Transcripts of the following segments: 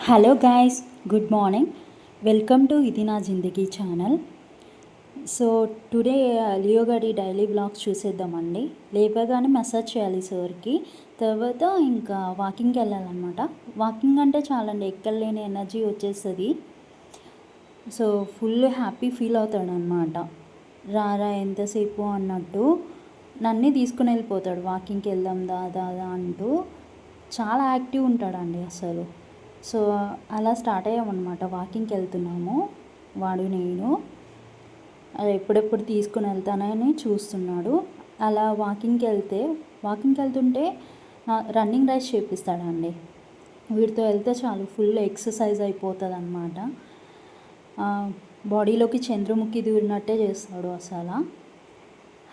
Hello guys, good morning. Welcome to ఇది నా జిందగీ channel. So today Leo గారి daily vlogs చూసేద్దామండి. లేపగానే మెసేజ్ చేయాలి సార్కి, తర్వాత ఇంకా వాకింగ్కి వెళ్ళాలన్నమాట. వాకింగ్ అంటే చాలండి, ఎక్కలేని ఎనర్జీ వచ్చేస్తుంది. సో ఫుల్ హ్యాపీ ఫీల్ అవుతాడనమాట. రారా ఎంతసేపు అన్నట్టు నన్ను తీసుకుని వెళ్ళిపోతాడు. వాకింగ్కి వెళ్దాం దాదా అంటూ చాలా యాక్టివ్ ఉంటాడండి అసలు. సో అలా స్టార్ట్ అయ్యామన్నమాట. వాకింగ్కి వెళ్తున్నాము, వాడు నేను. అది ఎప్పుడెప్పుడు తీసుకుని వెళ్తానని చూస్తున్నాడు. అలా వాకింగ్కి వెళ్తుంటే రన్నింగ్ రేస్ చేపిస్తాడండి. వీటితో వెళ్తే చాలు, ఫుల్ ఎక్సర్సైజ్ అయిపోతుంది అన్నమాట. బాడీలోకి చంద్రముఖి దూరినట్టే చేస్తాడు. అసలు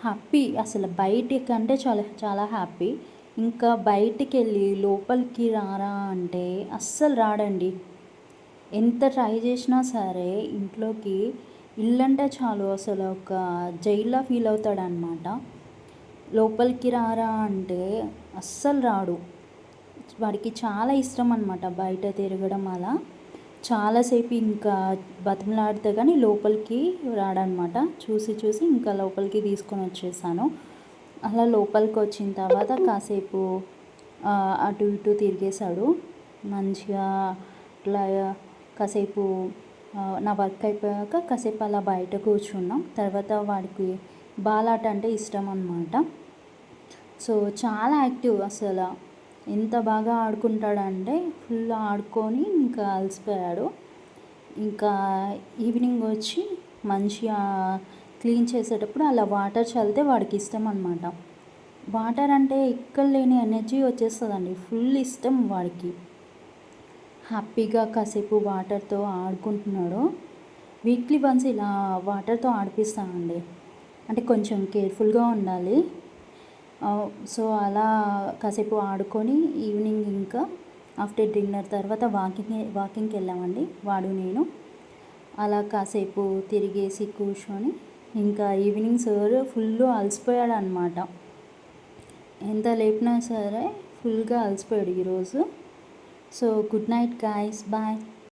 హ్యాపీ, అసలు బయటికి అంటే చాలా చాలా హ్యాపీ. ఇంకా బయటికి వెళ్ళి లోపలికి రారా అంటే అస్సలు రాడండి. ఎంత ట్రై చేసినా సరే ఇంట్లోకి, ఇల్లంటే చాలు అసలు ఒక జైల్లో ఫీల్ అవుతాడనమాట. లోపలికి రారా అంటే అస్సలు రాడు. వాడికి చాలా ఇష్టం అనమాట బయట తిరగడం. అలా చాలాసేపు ఇంకా బతిమలాడితే కానీ లోపలికి రాడనమాట. చూసి ఇంకా లోపలికి తీసుకొని వచ్చేసాను. అలా లోపలికి వచ్చిన తర్వాత కాసేపు అటు ఇటు తిరిగేశాడు మంచిగా. అట్లా కాసేపు నా వర్క్ అయిపోయాక కాసేపు అలా బయట కూర్చున్నాం. తర్వాత వాడికి బాలాట అంటే ఇష్టం అన్నమాట. సో చాలా యాక్టివ్, అసలు ఎంత బాగా ఆడుకుంటాడంటే ఫుల్ ఆడుకొని ఇంకా అలసిపోయాడు. ఇంకా ఈవినింగ్ వచ్చి మంచిగా క్లీన్ చేసేటప్పుడు అలా వాటర్ చల్లితే వాడికి ఇష్టం అన్నమాట. వాటర్ అంటే ఎక్కడ లేని ఎనర్జీ వచ్చేస్తుందండి, ఫుల్ ఇష్టం వాడికి. హ్యాపీగా కాసేపు వాటర్తో ఆడుకుంటున్నాడు. వీక్లీ వన్స్ ఇలా వాటర్తో ఆడిపిస్తానండి, అంటే కొంచెం కేర్ఫుల్గా ఉండాలి. సో అలా కాసేపు ఆడుకొని ఈవినింగ్ ఇంకా ఆఫ్టర్ డిన్నర్ తర్వాత వాకింగ్కి వెళ్ళామండి వాడు నేను. అలా కాసేపు తిరిగేసి కూర్చొని ఇంకా ఈవినింగ్ సార్ ఫుల్ అలసిపోయాడు అనమాట. ఎంత లేపినా సరే ఫుల్గా అలసిపోయాడు ఈరోజు. So good night guys, bye.